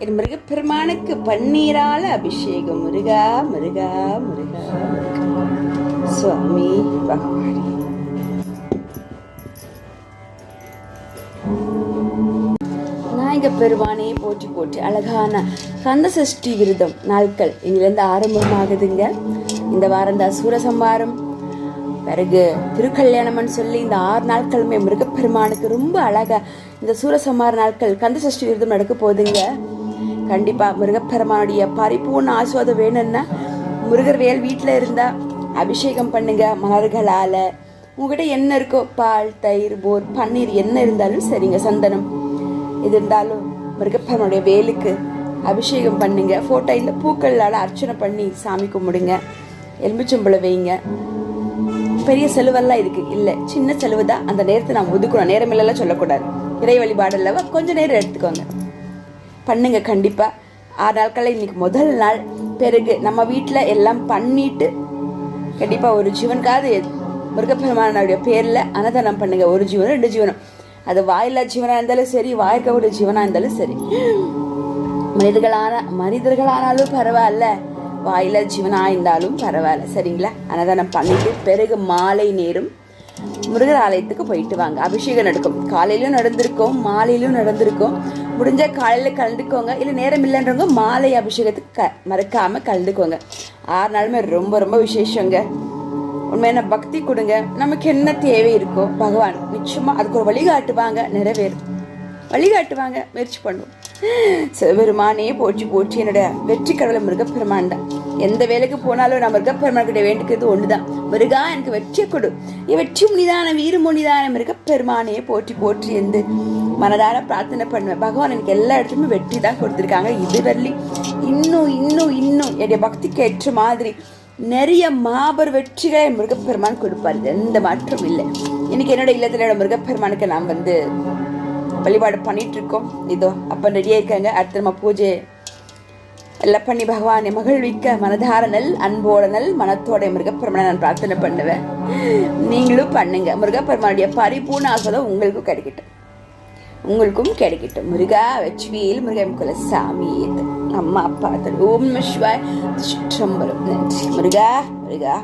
என் முருகப்பெருமானுக்கு பன்னீரால அபிஷேகம். முருகா முருகா முருகா சுவாமி பகவானே. விநாயகப் பெருமானே போற்றி போற்றி. அழகான கந்த சஷ்டி விரதம் நாட்கள் இங்கிலிருந்து ஆரம்பமாகுதுங்க. இந்த வாரம் தான் சூரசம்ஹாரம், பிறகு திருக்கல்யாணம்னு சொல்லி இந்த 6 நாட்களுமே முருகப்பெருமானுக்கு ரொம்ப அழகா இந்த சூரசம்ஹார நாட்கள் கந்த சஷ்டி விரதம் நடக்க போகுதுங்க. கண்டிப்பா முருகப்பெருமானுடைய பரிபூர்ண ஆசுவாதம் வேணும்னா முருகர் வேல் வீட்டில் இருந்தா அபிஷேகம் பண்ணுங்க மலர்களால. உங்ககிட்ட என்ன இருக்கோ, பால், தயிர், மோர், பன்னீர் என்ன இருந்தாலும் சரிங்க, சந்தனம் இது இருந்தாலும் முருகப்பெருமானுடைய வேலுக்கு அபிஷேகம் பண்ணுங்க. ஃபோட்டோ இல்லை பூக்களால் அர்ச்சனை பண்ணி சாமி கும்பிடுங்க. எலுமிச்சம்பழம் வைங்க. பெரிய செலவெல்லாம் இருக்கு இல்லை, சின்ன செலவு தான். அந்த நேரத்தை நாம் ஒதுக்கணும். நேரம் இல்லைலாம் சொல்லக்கூடாது. இறை வழிபாடு இல்லவா, கொஞ்சம் நேரம் எடுத்துக்கோங்க, பண்ணுங்க. கண்டிப்பா 6 நாட்களில் இன்னைக்கு முதல் நாள். பிறகு நம்ம வீட்டில் எல்லாம் பண்ணிட்டு கண்டிப்பா ஒரு ஜீவனுக்காவது முருகப்பெருமானுடைய பேர்ல அன்னதானம் பண்ணுங்க. ஒரு ஜீவனம் 2 ஜீவனம், அது வாயில்லா ஜீவனா இருந்தாலும் சரி, வாய்க்கக்கூடிய ஜீவனா இருந்தாலும் சரி, மனிதர்களானாலும் பரவாயில்ல, வாயில ஜீவனா இருந்தாலும் பரவாயில்ல, சரிங்களா? அன்னதானம் பண்ணிட்டு பிறகு மாலை நேரம் முருகர் ஆலயத்துக்கு போயிட்டு வாங்க. அபிஷேகம் நடக்கும். காலையிலும் நடந்திருக்கும், மாலையிலும் நடந்திருக்கும். முடிஞ்ச காலையில கலந்துக்கோங்க. இல்லை நேரம் இல்லைன்றவங்க மாலை அபிஷேகத்துக்கு மறக்காம கலந்துக்கோங்க. 6 நாளுமே ரொம்ப ரொம்ப விசேஷங்க. உண்மையான பக்தி கொடுங்க. நமக்கு என்ன தேவை இருக்கோ பகவான் நிச்சயமா அதுக்கு ஒரு வழிகாட்டுவாங்க, நிறைவேறும். வழிகாட்டுவாங்க, முயற்சி பண்ணுவோம். சிவபெருமானே போற்றி போற்றி. என்னுடைய வெற்றி கடவுளை முருகப்பெருமான் தான். எந்த வேலைக்கு போனாலும் நான் முருகப்பெருமான் கிட்ட வேண்டிக்கிறது ஒண்ணுதான், முருகா எனக்கு வெற்றியை கொடு, வெற்றி முனிதான வீர முனிதான முருகப்பெருமானே போற்றி போற்றி என்று மனதார பிரார்த்தனை பண்ணுவேன். பகவான் எனக்கு எல்லா இடத்துலையுமே வெற்றி தான் கொடுத்துருக்காங்க. இது வரலி இன்னும் இன்னும் இன்னும் என்னுடைய பக்திக்கு ஏற்ற மாதிரி நிறைய மாபெரும் வெற்றிகளை முருகப்பெருமான் கொடுப்பாரு. எந்த மாற்றம் இல்லை. இன்னைக்கு என்னோட இல்லத்துல முருகப்பெருமானுக்கு நாம் வழிபாடு பண்ணிட்டு இருக்கோம். இதோ அப்ப ரெடியா இருக்காங்க. அடுத்த நம்ம பூஜை எல்லாம் பண்ணி பகவானை மகிழ்விக்க மனதார நல் அன்போட நல் மனத்தோட முருகப்பெருமானை நான் பிரார்த்தனை பண்ணுவேன். நீங்களும் பண்ணுங்க. முருகப்பெருமானுடைய பரிபூர்ண ஆசீர்வாதம் உங்களுக்கும் கிடைக்கட்டும், உங்களுக்கும் கிடைக்கட்டும். முருகா வெற்றிவேல் முருகன் குல சாமி அம்மா அப்பா ஓம் நம சிவாய. நன்றி முருகா முருகா.